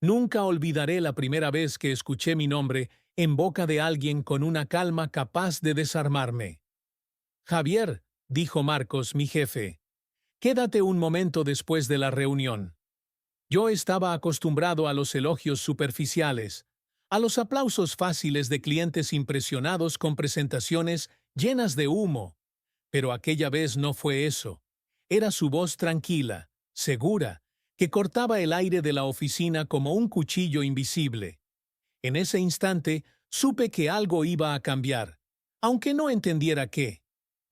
Nunca olvidaré la primera vez que escuché mi nombre en boca de alguien con una calma capaz de desarmarme. Javier, dijo Marcos, mi jefe, quédate un momento después de la reunión. Yo estaba acostumbrado a los elogios superficiales, a los aplausos fáciles de clientes impresionados con presentaciones llenas de humo, pero aquella vez no fue eso. Era su voz tranquila, segura, que cortaba el aire de la oficina como un cuchillo invisible. En ese instante supe que algo iba a cambiar, aunque no entendiera qué.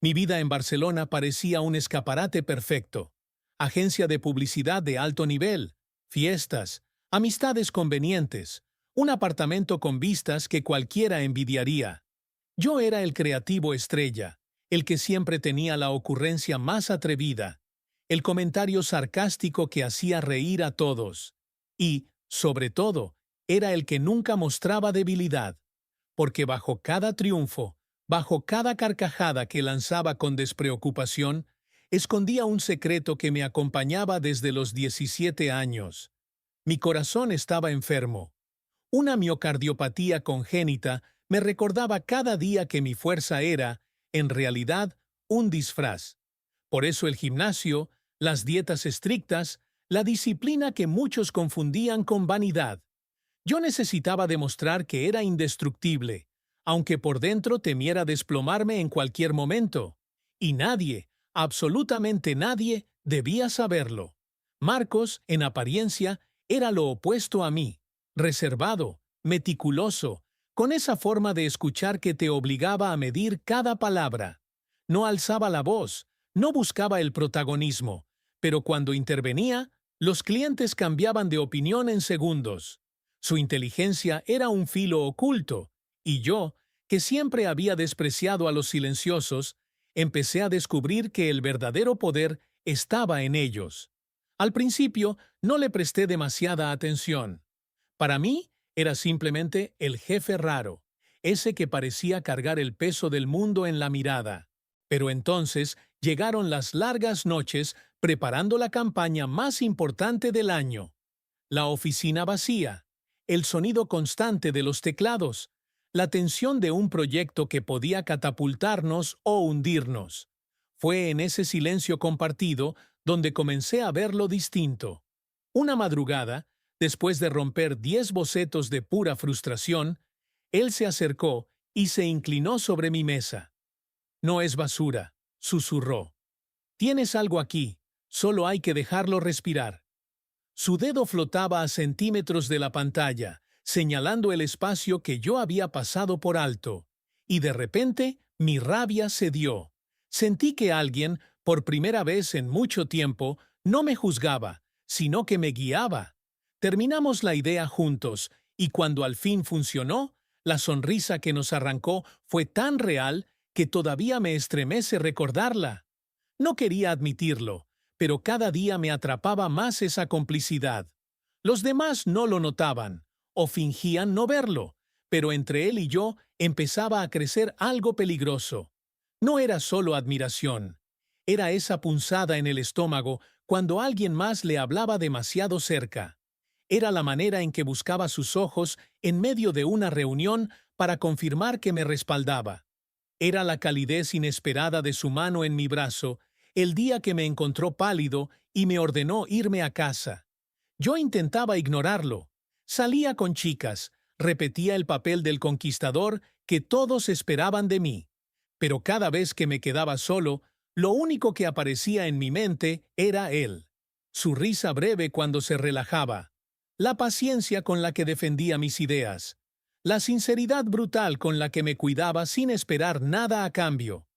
Mi vida en Barcelona parecía un escaparate perfecto. Agencia de publicidad de alto nivel, fiestas, amistades convenientes, un apartamento con vistas que cualquiera envidiaría. Yo era el creativo estrella, el que siempre tenía la ocurrencia más atrevida, el comentario sarcástico que hacía reír a todos. Y, sobre todo, era el que nunca mostraba debilidad, porque bajo cada triunfo, bajo cada carcajada que lanzaba con despreocupación, escondía un secreto que me acompañaba desde los 17 años. Mi corazón estaba enfermo. Una miocardiopatía congénita me recordaba cada día que mi fuerza era, en realidad, un disfraz. Por eso el gimnasio, las dietas estrictas, la disciplina que muchos confundían con vanidad. Yo necesitaba demostrar que era indestructible, aunque por dentro temiera desplomarme en cualquier momento. Y nadie, absolutamente nadie, debía saberlo. Marcos, en apariencia, era lo opuesto a mí, reservado, meticuloso, con esa forma de escuchar que te obligaba a medir cada palabra. No alzaba la voz, no buscaba el protagonismo, pero cuando intervenía, los clientes cambiaban de opinión en segundos. Su inteligencia era un filo oculto, y yo, que siempre había despreciado a los silenciosos, empecé a descubrir que el verdadero poder estaba en ellos. Al principio no le presté demasiada atención. Para mí era simplemente el jefe raro, ese que parecía cargar el peso del mundo en la mirada. Pero entonces llegaron las largas noches preparando la campaña más importante del año. La oficina vacía, el sonido constante de los teclados, la tensión de un proyecto que podía catapultarnos o hundirnos. Fue en ese silencio compartido donde comencé a verlo distinto. Una madrugada, después de romper 10 bocetos de pura frustración, él se acercó y se inclinó sobre mi mesa. No es basura, susurró. Tienes algo aquí, solo hay que dejarlo respirar. Su dedo flotaba a centímetros de la pantalla, señalando el espacio que yo había pasado por alto. Y de repente, mi rabia cedió. Sentí que alguien, por primera vez en mucho tiempo, no me juzgaba, sino que me guiaba. Terminamos la idea juntos, y cuando al fin funcionó, la sonrisa que nos arrancó fue tan real que todavía me estremece recordarla. No quería admitirlo, pero cada día me atrapaba más esa complicidad. Los demás no lo notaban, o fingían no verlo, pero entre él y yo empezaba a crecer algo peligroso. No era solo admiración, era esa punzada en el estómago cuando alguien más le hablaba demasiado cerca. Era la manera en que buscaba sus ojos en medio de una reunión para confirmar que me respaldaba. Era la calidez inesperada de su mano en mi brazo el día que me encontró pálido y me ordenó irme a casa. Yo intentaba ignorarlo. Salía con chicas, repetía el papel del conquistador que todos esperaban de mí. Pero cada vez que me quedaba solo, lo único que aparecía en mi mente era él. Su risa breve cuando se relajaba, la paciencia con la que defendía mis ideas, la sinceridad brutal con la que me cuidaba sin esperar nada a cambio.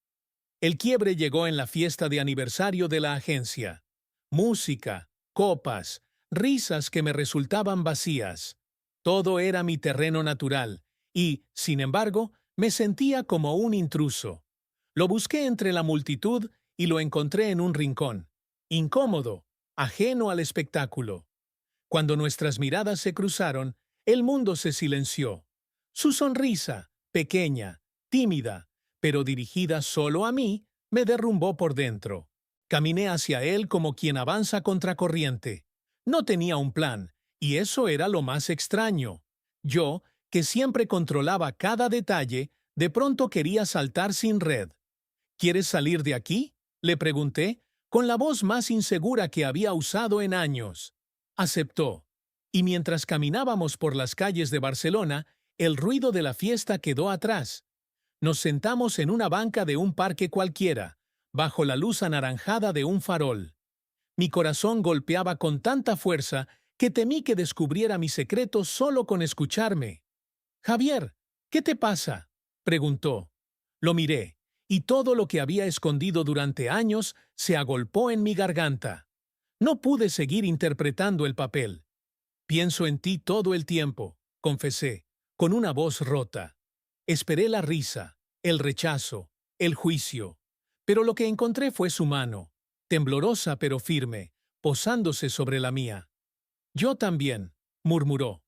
El quiebre llegó en la fiesta de aniversario de la agencia. Música, copas, risas que me resultaban vacías. Todo era mi terreno natural, y, sin embargo, me sentía como un intruso. Lo busqué entre la multitud y lo encontré en un rincón, incómodo, ajeno al espectáculo. Cuando nuestras miradas se cruzaron, el mundo se silenció. Su sonrisa, pequeña, tímida, pero dirigida solo a mí, me derrumbó por dentro. Caminé hacia él como quien avanza contracorriente. No tenía un plan, Y eso era lo más extraño. Yo, que siempre controlaba cada detalle, de pronto quería saltar sin red. ¿Quieres salir de aquí?, le pregunté, con la voz más insegura que había usado en años. Aceptó. Y mientras caminábamos por las calles de Barcelona, el ruido de la fiesta quedó atrás. Nos sentamos en una banca de un parque cualquiera, bajo la luz anaranjada de un farol. Mi corazón golpeaba con tanta fuerza que temí que descubriera mi secreto solo con escucharme. «Javier, ¿qué te pasa?», preguntó. Lo miré, y todo lo que había escondido durante años se agolpó en mi garganta. No pude seguir interpretando el papel. «Pienso en ti todo el tiempo», confesé, con una voz rota. Esperé la risa, el rechazo, el juicio. Pero lo que encontré fue su mano, temblorosa pero firme, posándose sobre la mía. «Yo también», murmuró.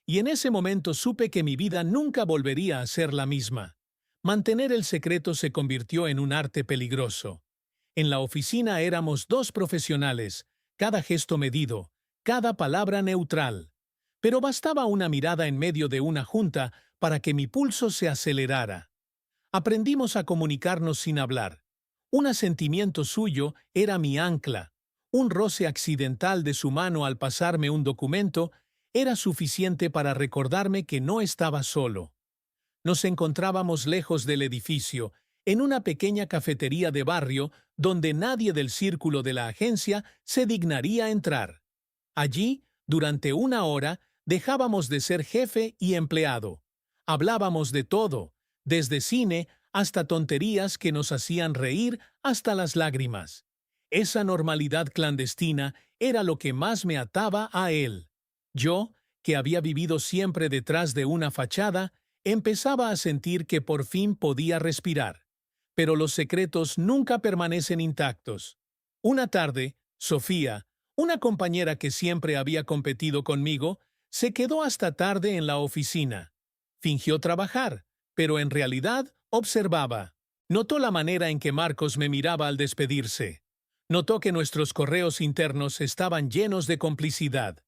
Y en ese momento supe que mi vida nunca volvería a ser la misma. Mantener el secreto se convirtió en un arte peligroso. En la oficina éramos dos profesionales, cada gesto medido, cada palabra neutral. Pero bastaba una mirada en medio de una junta para que mi pulso se acelerara. Aprendimos a comunicarnos sin hablar. Un asentimiento suyo era mi ancla. Un roce accidental de su mano al pasarme un documento era suficiente para recordarme que no estaba solo. Nos encontrábamos lejos del edificio, en una pequeña cafetería de barrio donde nadie del círculo de la agencia se dignaría entrar. Allí, durante una hora, dejábamos de ser jefe y empleado. Hablábamos de todo, desde cine hasta tonterías que nos hacían reír hasta las lágrimas. Esa normalidad clandestina era lo que más me ataba a él. Yo, que había vivido siempre detrás de una fachada, empezaba a sentir que por fin podía respirar. Pero los secretos nunca permanecen intactos. Una tarde, Sofía, una compañera que siempre había competido conmigo, se quedó hasta tarde en la oficina. Fingió trabajar, pero en realidad observaba. Notó la manera en que Marcos me miraba al despedirse. Notó que nuestros correos internos estaban llenos de complicidad.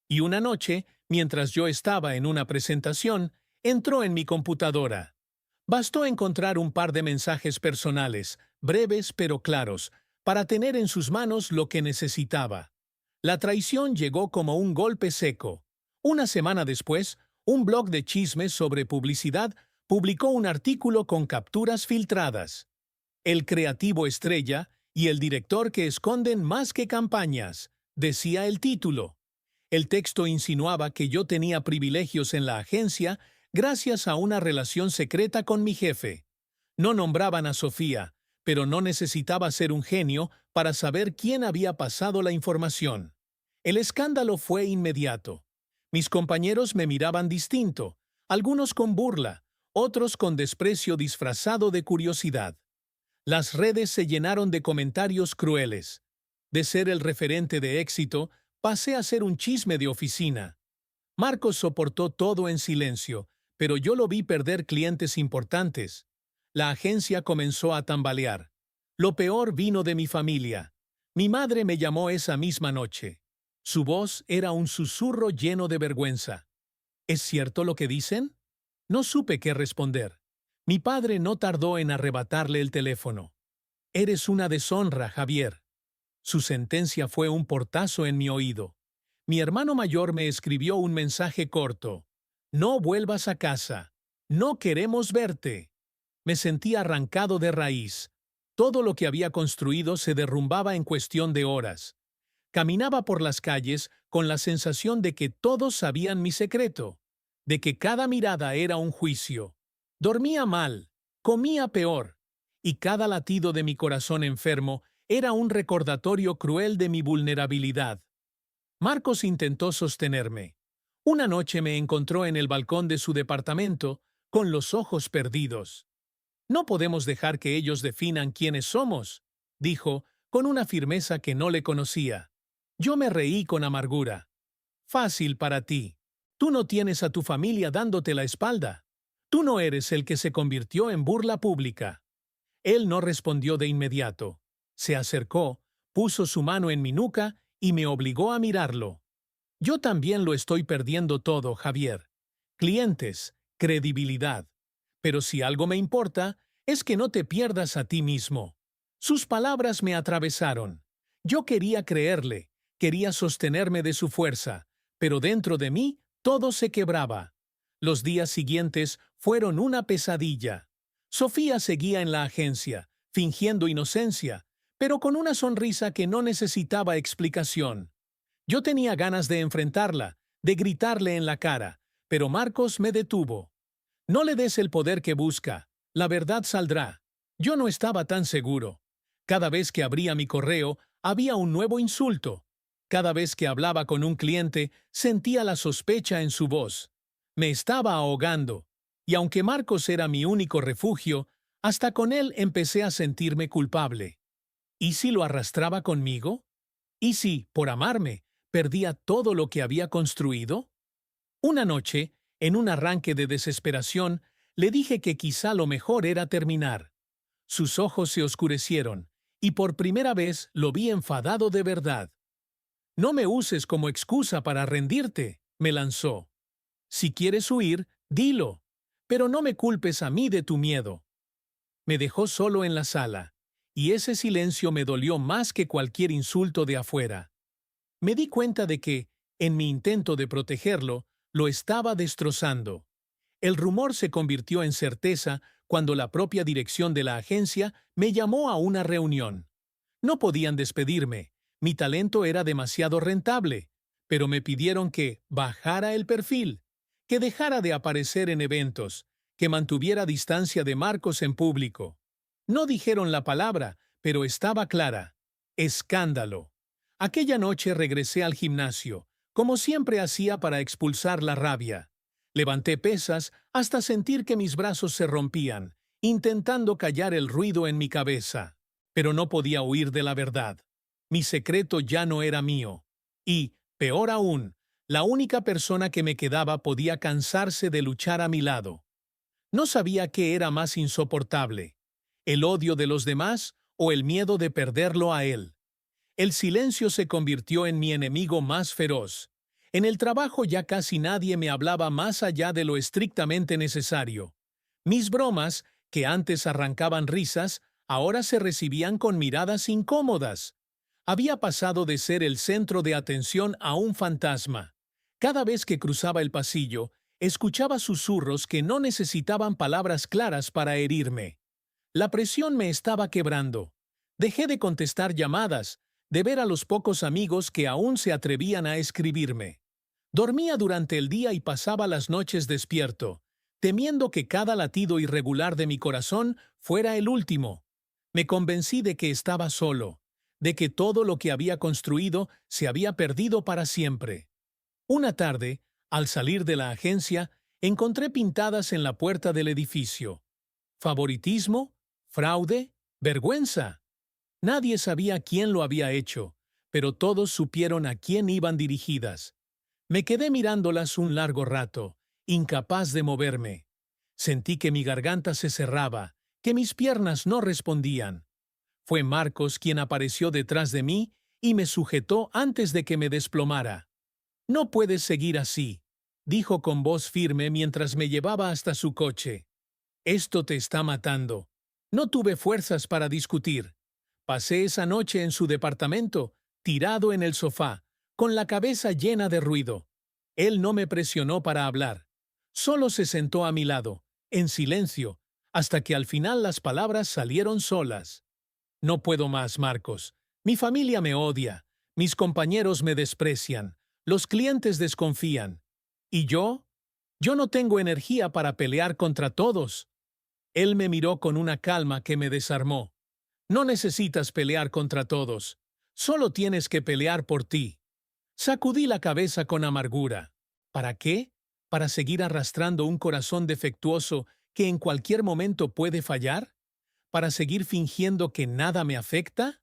Y una noche, mientras yo estaba en una presentación, entró en mi computadora. Bastó encontrar un par de mensajes personales, breves pero claros, para tener en sus manos lo que necesitaba. La traición llegó como un golpe seco. Una semana después, un blog de chismes sobre publicidad publicó un artículo con capturas filtradas. «El creativo estrella y el director que esconden más que campañas», decía el título. El texto insinuaba que yo tenía privilegios en la agencia gracias a una relación secreta con mi jefe. No nombraban a Sofía, pero no necesitaba ser un genio para saber quién había pasado la información. El escándalo fue inmediato. Mis compañeros me miraban distinto, algunos con burla, otros con desprecio disfrazado de curiosidad. Las redes se llenaron de comentarios crueles. De ser el referente de éxito, pasé a ser un chisme de oficina. Marcos soportó todo en silencio, pero yo lo vi perder clientes importantes. La agencia comenzó a tambalear. Lo peor vino de mi familia. Mi madre me llamó esa misma noche. Su voz era un susurro lleno de vergüenza. ¿Es cierto lo que dicen? No supe qué responder. Mi padre no tardó en arrebatarle el teléfono. «Eres una deshonra, Javier». Su sentencia fue un portazo en mi oído. Mi hermano mayor me escribió un mensaje corto. «No vuelvas a casa. No queremos verte». Me sentí arrancado de raíz. Todo lo que había construido se derrumbaba en cuestión de horas. Caminaba por las calles con la sensación de que todos sabían mi secreto, de que cada mirada era un juicio. Dormía mal, comía peor, y cada latido de mi corazón enfermo era un recordatorio cruel de mi vulnerabilidad. Marcos intentó sostenerme. Una noche me encontró en el balcón de su departamento, con los ojos perdidos. «No podemos dejar que ellos definan quiénes somos», dijo, con una firmeza que no le conocía. Yo me reí con amargura. «Fácil para ti. Tú no tienes a tu familia dándote la espalda. Tú no eres el que se convirtió en burla pública». Él no respondió de inmediato. Se acercó, puso su mano en mi nuca y me obligó a mirarlo. Yo también lo estoy perdiendo todo, Javier. Clientes, credibilidad. Pero si algo me importa, es que no te pierdas a ti mismo. Sus palabras me atravesaron. Yo quería creerle, quería sostenerme de su fuerza, pero dentro de mí todo se quebraba. Los días siguientes fueron una pesadilla. Sofía seguía en la agencia, fingiendo inocencia, pero con una sonrisa que no necesitaba explicación. Yo tenía ganas de enfrentarla, de gritarle en la cara, pero Marcos me detuvo. No le des el poder que busca, la verdad saldrá. Yo no estaba tan seguro. Cada vez que abría mi correo, había un nuevo insulto. Cada vez que hablaba con un cliente, sentía la sospecha en su voz. Me estaba ahogando. Y aunque Marcos era mi único refugio, hasta con él empecé a sentirme culpable. ¿Y si lo arrastraba conmigo? ¿Y si, por amarme, perdía todo lo que había construido? Una noche, en un arranque de desesperación, le dije que quizá lo mejor era terminar. Sus ojos se oscurecieron, y por primera vez lo vi enfadado de verdad. No me uses como excusa para rendirte, me lanzó. Si quieres huir, dilo, pero no me culpes a mí de tu miedo. Me dejó solo en la sala, y ese silencio me dolió más que cualquier insulto de afuera. Me di cuenta de que, en mi intento de protegerlo, lo estaba destrozando. El rumor se convirtió en certeza cuando la propia dirección de la agencia me llamó a una reunión. No podían despedirme, mi talento era demasiado rentable, pero me pidieron que bajara el perfil, que dejara de aparecer en eventos, que mantuviera distancia de Marcos en público. No dijeron la palabra, pero estaba clara. Escándalo. Aquella noche regresé al gimnasio, como siempre hacía para expulsar la rabia. Levanté pesas hasta sentir que mis brazos se rompían, intentando callar el ruido en mi cabeza. Pero no podía huir de la verdad. Mi secreto ya no era mío. Y, peor aún, la única persona que me quedaba podía cansarse de luchar a mi lado. No sabía qué era más insoportable, el odio de los demás o el miedo de perderlo a él. El silencio se convirtió en mi enemigo más feroz. En el trabajo ya casi nadie me hablaba más allá de lo estrictamente necesario. Mis bromas, que antes arrancaban risas, ahora se recibían con miradas incómodas. Había pasado de ser el centro de atención a un fantasma. Cada vez que cruzaba el pasillo, escuchaba susurros que no necesitaban palabras claras para herirme. La presión me estaba quebrando. Dejé de contestar llamadas, de ver a los pocos amigos que aún se atrevían a escribirme. Dormía durante el día y pasaba las noches despierto, temiendo que cada latido irregular de mi corazón fuera el último. Me convencí de que estaba solo, de que todo lo que había construido se había perdido para siempre. Una tarde, al salir de la agencia, encontré pintadas en la puerta del edificio: favoritismo, fraude, vergüenza. Nadie sabía quién lo había hecho, pero todos supieron a quién iban dirigidas. Me quedé mirándolas un largo rato, incapaz de moverme. Sentí que mi garganta se cerraba, que mis piernas no respondían. Fue Marcos quien apareció detrás de mí y me sujetó antes de que me desplomara. «No puedes seguir así», dijo con voz firme mientras me llevaba hasta su coche. «Esto te está matando». No tuve fuerzas para discutir. Pasé esa noche en su departamento, tirado en el sofá, con la cabeza llena de ruido. Él no me presionó para hablar. Solo se sentó a mi lado, en silencio, hasta que al final las palabras salieron solas. «No puedo más, Marcos. Mi familia me odia. Mis compañeros me desprecian. Los clientes desconfían. ¿Y yo? Yo no tengo energía para pelear contra todos». Él me miró con una calma que me desarmó. «No necesitas pelear contra todos. Solo tienes que pelear por ti». Sacudí la cabeza con amargura. ¿Para qué? ¿Para seguir arrastrando un corazón defectuoso que en cualquier momento puede fallar? ¿Para seguir fingiendo que nada me afecta?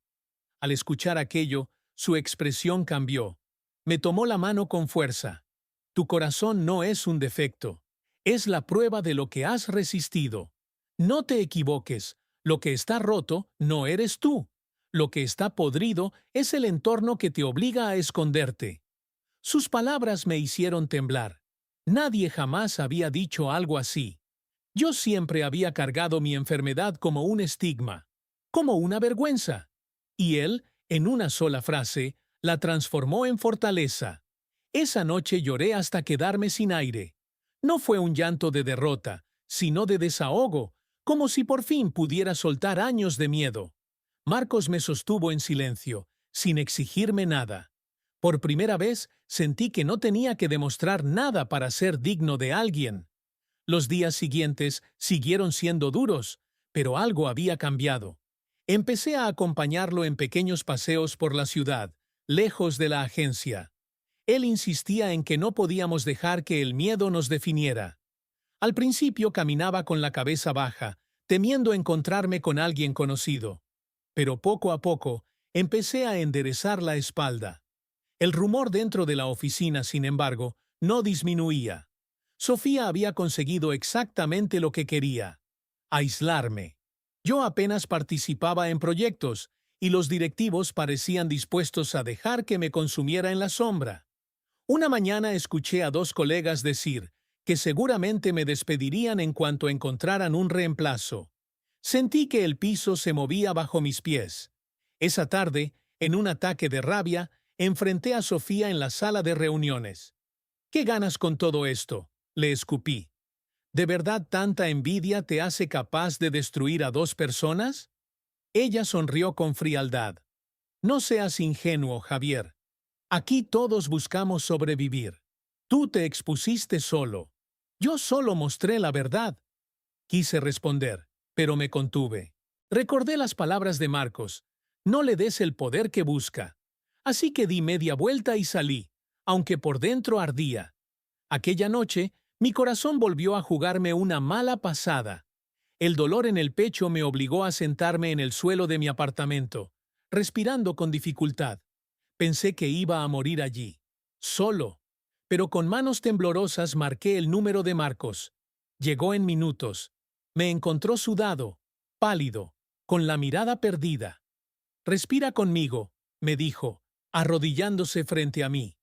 Al escuchar aquello, su expresión cambió. Me tomó la mano con fuerza. «Tu corazón no es un defecto. Es la prueba de lo que has resistido. No te equivoques. Lo que está roto no eres tú. Lo que está podrido es el entorno que te obliga a esconderte». Sus palabras me hicieron temblar. Nadie jamás había dicho algo así. Yo siempre había cargado mi enfermedad como un estigma, como una vergüenza. Y él, en una sola frase, la transformó en fortaleza. Esa noche lloré hasta quedarme sin aire. No fue un llanto de derrota, sino de desahogo, como si por fin pudiera soltar años de miedo. Marcos me sostuvo en silencio, sin exigirme nada. Por primera vez sentí que no tenía que demostrar nada para ser digno de alguien. Los días siguientes siguieron siendo duros, pero algo había cambiado. Empecé a acompañarlo en pequeños paseos por la ciudad, lejos de la agencia. Él insistía en que no podíamos dejar que el miedo nos definiera. Al principio caminaba con la cabeza baja, temiendo encontrarme con alguien conocido. Pero poco a poco empecé a enderezar la espalda. El rumor dentro de la oficina, sin embargo, no disminuía. Sofía había conseguido exactamente lo que quería: aislarme. Yo apenas participaba en proyectos, y los directivos parecían dispuestos a dejar que me consumiera en la sombra. Una mañana escuché a dos colegas decir que seguramente me despedirían en cuanto encontraran un reemplazo. Sentí que el piso se movía bajo mis pies. Esa tarde, en un ataque de rabia, enfrenté a Sofía en la sala de reuniones. ¿Qué ganas con todo esto?, le escupí. ¿De verdad tanta envidia te hace capaz de destruir a dos personas? Ella sonrió con frialdad. No seas ingenuo, Javier. Aquí todos buscamos sobrevivir. Tú te expusiste solo. Yo solo mostré la verdad. Quise responder, pero me contuve. Recordé las palabras de Marcos: no le des el poder que busca. Así que di media vuelta y salí, aunque por dentro ardía. Aquella noche, mi corazón volvió a jugarme una mala pasada. El dolor en el pecho me obligó a sentarme en el suelo de mi apartamento, respirando con dificultad. Pensé que iba a morir allí, solo. Pero con manos temblorosas marqué el número de Marcos. Llegó en minutos. Me encontró sudado, pálido, con la mirada perdida. «Respira conmigo», me dijo, arrodillándose frente a mí.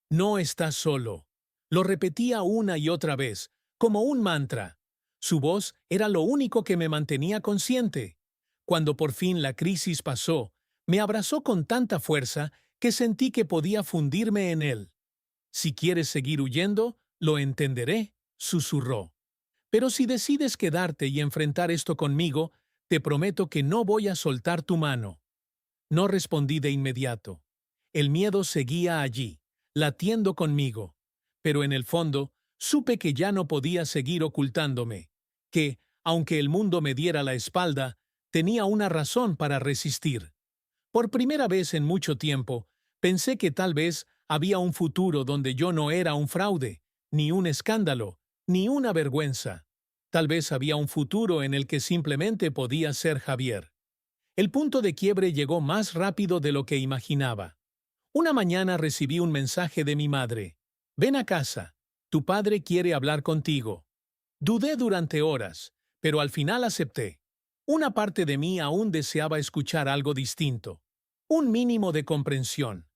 «No estás solo». Lo repetía una y otra vez, como un mantra. Su voz era lo único que me mantenía consciente. Cuando por fin la crisis pasó, me abrazó con tanta fuerza que sentí que podía fundirme en él. «Si quieres seguir huyendo, lo entenderé», susurró. «Pero si decides quedarte y enfrentar esto conmigo, te prometo que no voy a soltar tu mano». No respondí de inmediato. El miedo seguía allí, latiendo conmigo. Pero en el fondo, supe que ya no podía seguir ocultándome, que, aunque el mundo me diera la espalda, tenía una razón para resistir. Por primera vez en mucho tiempo, pensé que tal vez había un futuro donde yo no era un fraude, ni un escándalo, ni una vergüenza. Tal vez había un futuro en el que simplemente podía ser Javier. El punto de quiebre llegó más rápido de lo que imaginaba. Una mañana recibí un mensaje de mi madre. «Ven a casa. Tu padre quiere hablar contigo». Dudé durante horas, pero al final acepté. Una parte de mí aún deseaba escuchar algo distinto. Un mínimo de comprensión.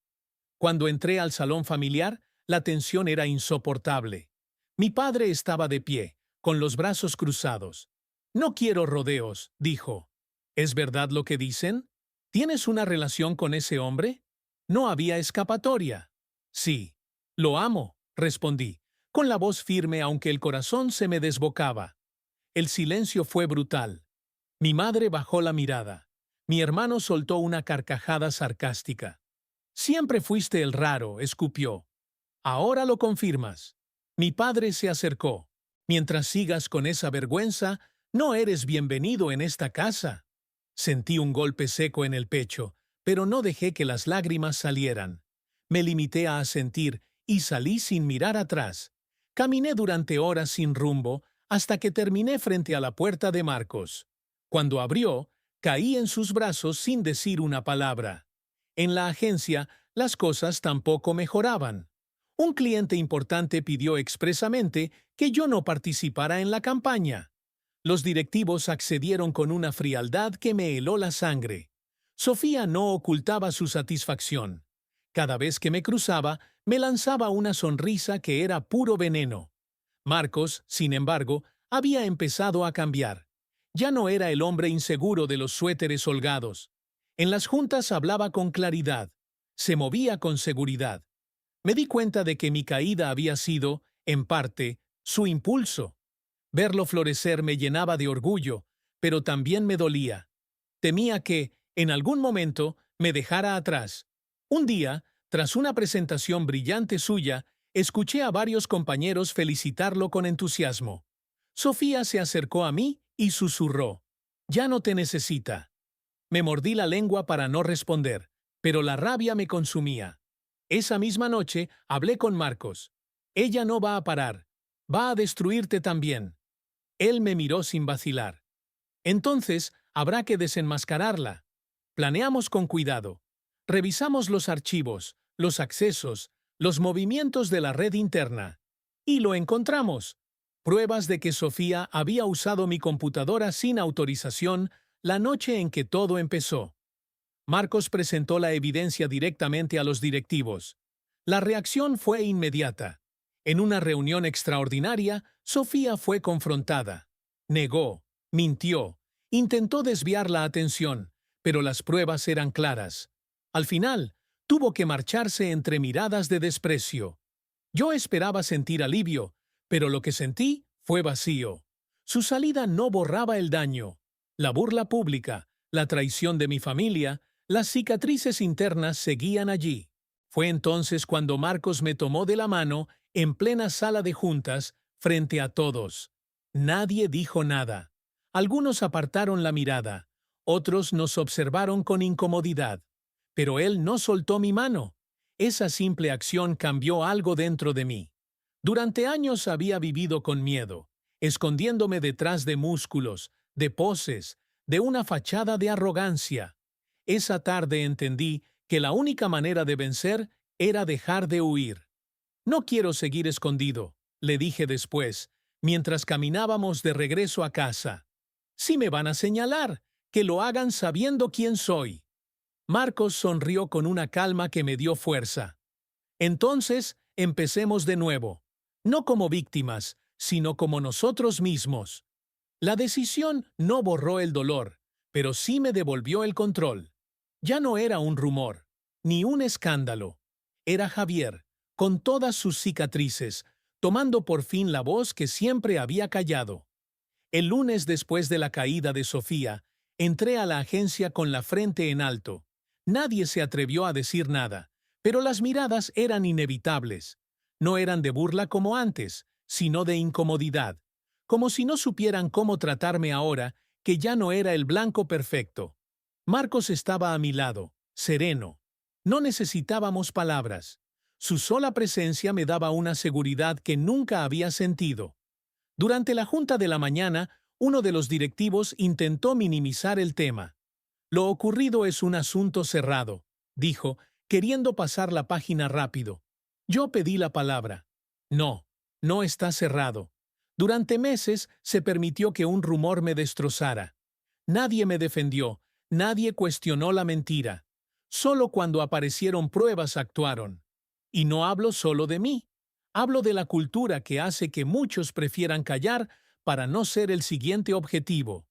Cuando entré al salón familiar, la tensión era insoportable. Mi padre estaba de pie, con los brazos cruzados. «No quiero rodeos», dijo. «¿Es verdad lo que dicen? ¿Tienes una relación con ese hombre?» No había escapatoria. «Sí. Lo amo», respondí, con la voz firme aunque el corazón se me desbocaba. El silencio fue brutal. Mi madre bajó la mirada. Mi hermano soltó una carcajada sarcástica. «Siempre fuiste el raro», escupió. «Ahora lo confirmas». Mi padre se acercó. «Mientras sigas con esa vergüenza, no eres bienvenido en esta casa». Sentí un golpe seco en el pecho, pero no dejé que las lágrimas salieran. Me limité a asentir y salí sin mirar atrás. Caminé durante horas sin rumbo hasta que terminé frente a la puerta de Marcos. Cuando abrió, caí en sus brazos sin decir una palabra. En la agencia, las cosas tampoco mejoraban. Un cliente importante pidió expresamente que yo no participara en la campaña. Los directivos accedieron con una frialdad que me heló la sangre. Sofía no ocultaba su satisfacción. Cada vez que me cruzaba, Me lanzaba una sonrisa que era puro veneno. Marcos, sin embargo, había empezado a cambiar. Ya no era el hombre inseguro de los suéteres holgados. En las juntas hablaba con claridad. Se movía con seguridad. Me di cuenta de que mi caída había sido, en parte, su impulso. Verlo florecer me llenaba de orgullo, pero también me dolía. Temía que, en algún momento, me dejara atrás. Un día, tras una presentación brillante suya, escuché a varios compañeros felicitarlo con entusiasmo. Sofía se acercó a mí y susurró: «Ya no te necesita». Me mordí la lengua para no responder, pero la rabia me consumía. Esa misma noche hablé con Marcos. Ella no va a parar. Va a destruirte también. Él me miró sin vacilar. Entonces, habrá que desenmascararla. Planeamos con cuidado. Revisamos los archivos, los accesos, los movimientos de la red interna. Y lo encontramos. Pruebas de que Sofía había usado mi computadora sin autorización la noche en que todo empezó. Marcos presentó la evidencia directamente a los directivos. La reacción fue inmediata. En una reunión extraordinaria, Sofía fue confrontada. Negó, mintió, intentó desviar la atención, pero las pruebas eran claras. Al final, tuvo que marcharse entre miradas de desprecio. Yo esperaba sentir alivio, pero lo que sentí fue vacío. Su salida no borraba el daño. La burla pública, la traición de mi familia, las cicatrices internas seguían allí. Fue entonces cuando Marcos me tomó de la mano en plena sala de juntas, frente a todos. Nadie dijo nada. Algunos apartaron la mirada, otros nos observaron con incomodidad. Pero él no soltó mi mano. Esa simple acción cambió algo dentro de mí. Durante años había vivido con miedo, escondiéndome detrás de músculos, de poses, de una fachada de arrogancia. Esa tarde entendí que la única manera de vencer era dejar de huir. «No quiero seguir escondido», le dije después, mientras caminábamos de regreso a casa. «Si me van a señalar, que lo hagan sabiendo quién soy». Marcos sonrió con una calma que me dio fuerza. «Entonces, empecemos de nuevo. No como víctimas, sino como nosotros mismos». La decisión no borró el dolor, pero sí me devolvió el control. Ya no era un rumor, ni un escándalo. Era Javier, con todas sus cicatrices, tomando por fin la voz que siempre había callado. El lunes después de la caída de Sofía, entré a la agencia con la frente en alto. Nadie se atrevió a decir nada, pero las miradas eran inevitables. No eran de burla como antes, sino de incomodidad, como si no supieran cómo tratarme ahora, que ya no era el blanco perfecto. Marcos estaba a mi lado, sereno. No necesitábamos palabras. Su sola presencia me daba una seguridad que nunca había sentido. Durante la junta de la mañana, uno de los directivos intentó minimizar el tema. «Lo ocurrido es un asunto cerrado», dijo, queriendo pasar la página rápido. Yo pedí la palabra. «No, no está cerrado. Durante meses se permitió que un rumor me destrozara. Nadie me defendió, nadie cuestionó la mentira. Solo cuando aparecieron pruebas actuaron. Y no hablo solo de mí. Hablo de la cultura que hace que muchos prefieran callar para no ser el siguiente objetivo».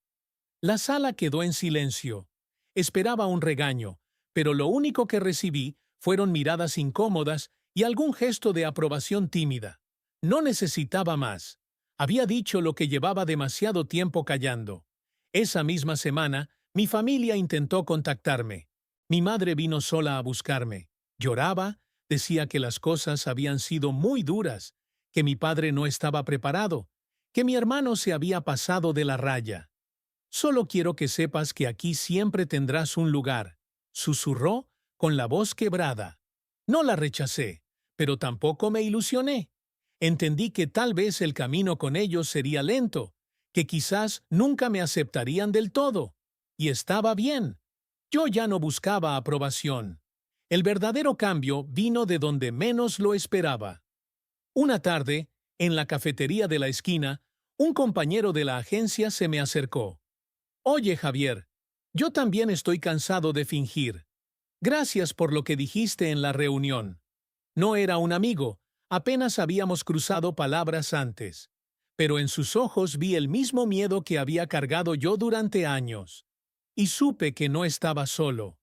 La sala quedó en silencio. Esperaba un regaño, pero lo único que recibí fueron miradas incómodas y algún gesto de aprobación tímida. No necesitaba más. Había dicho lo que llevaba demasiado tiempo callando. Esa misma semana, mi familia intentó contactarme. Mi madre vino sola a buscarme. Lloraba, decía que las cosas habían sido muy duras, que mi padre no estaba preparado, que mi hermano se había pasado de la raya. «Solo quiero que sepas que aquí siempre tendrás un lugar», susurró con la voz quebrada. No la rechacé, pero tampoco me ilusioné. Entendí que tal vez el camino con ellos sería lento, que quizás nunca me aceptarían del todo. Y estaba bien. Yo ya no buscaba aprobación. El verdadero cambio vino de donde menos lo esperaba. Una tarde, en la cafetería de la esquina, un compañero de la agencia se me acercó. «Oye, Javier, yo también estoy cansado de fingir. Gracias por lo que dijiste en la reunión». No era un amigo, apenas habíamos cruzado palabras antes. Pero en sus ojos vi el mismo miedo que había cargado yo durante años. Y supe que no estaba solo.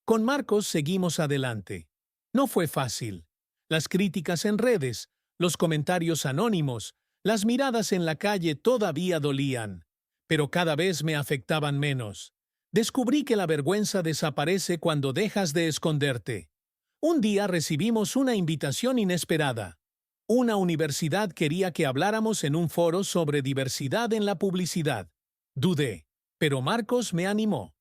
Con Marcos seguimos adelante. No fue fácil. Las críticas en redes, los comentarios anónimos, las miradas en la calle todavía dolían, pero cada vez me afectaban menos. Descubrí que la vergüenza desaparece cuando dejas de esconderte. Un día recibimos una invitación inesperada. Una universidad quería que habláramos en un foro sobre diversidad en la publicidad. Dudé, pero Marcos me animó.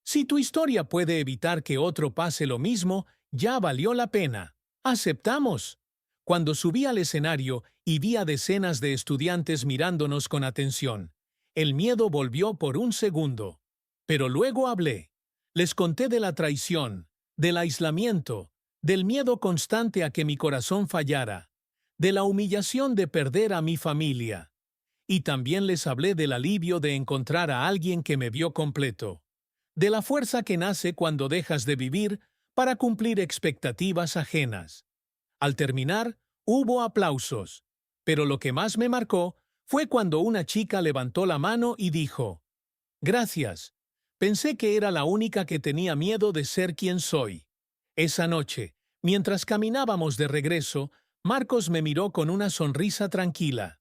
Si tu historia puede evitar que otro pase lo mismo, ya valió la pena. Aceptamos. Cuando subí al escenario y vi a decenas de estudiantes mirándonos con atención, el miedo volvió por un segundo. Pero luego hablé. Les conté de la traición, del aislamiento, del miedo constante a que mi corazón fallara, de la humillación de perder a mi familia. Y también les hablé del alivio de encontrar a alguien que me vio completo, de la fuerza que nace cuando dejas de vivir para cumplir expectativas ajenas. Al terminar, hubo aplausos, pero lo que más me marcó fue cuando una chica levantó la mano y dijo: «Gracias. Pensé que era la única que tenía miedo de ser quien soy». Esa noche, mientras caminábamos de regreso, Marcos me miró con una sonrisa tranquila.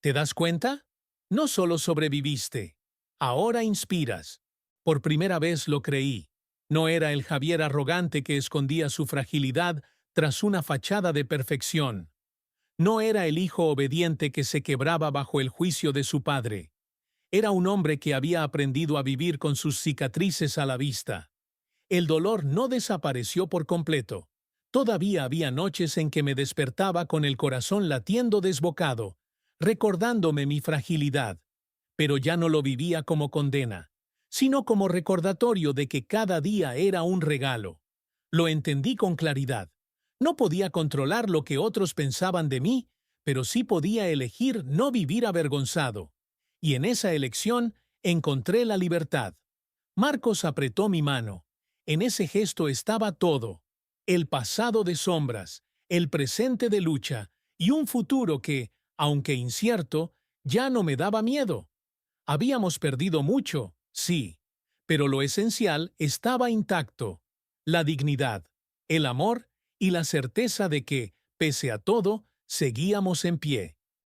¿Te das cuenta? No solo sobreviviste. Ahora inspiras. Por primera vez lo creí. No era el Javier arrogante que escondía su fragilidad tras una fachada de perfección. No era el hijo obediente que se quebraba bajo el juicio de su padre. Era un hombre que había aprendido a vivir con sus cicatrices a la vista. El dolor no desapareció por completo. Todavía había noches en que me despertaba con el corazón latiendo desbocado, recordándome mi fragilidad. Pero ya no lo vivía como condena, sino como recordatorio de que cada día era un regalo. Lo entendí con claridad. No podía controlar lo que otros pensaban de mí, pero sí podía elegir no vivir avergonzado. Y en esa elección encontré la libertad. Marcos apretó mi mano. En ese gesto estaba todo: el pasado de sombras, el presente de lucha y un futuro que, aunque incierto, ya no me daba miedo. Habíamos perdido mucho, sí, pero lo esencial estaba intacto: la dignidad, el amor y la certeza de que, pese a todo, seguíamos en pie.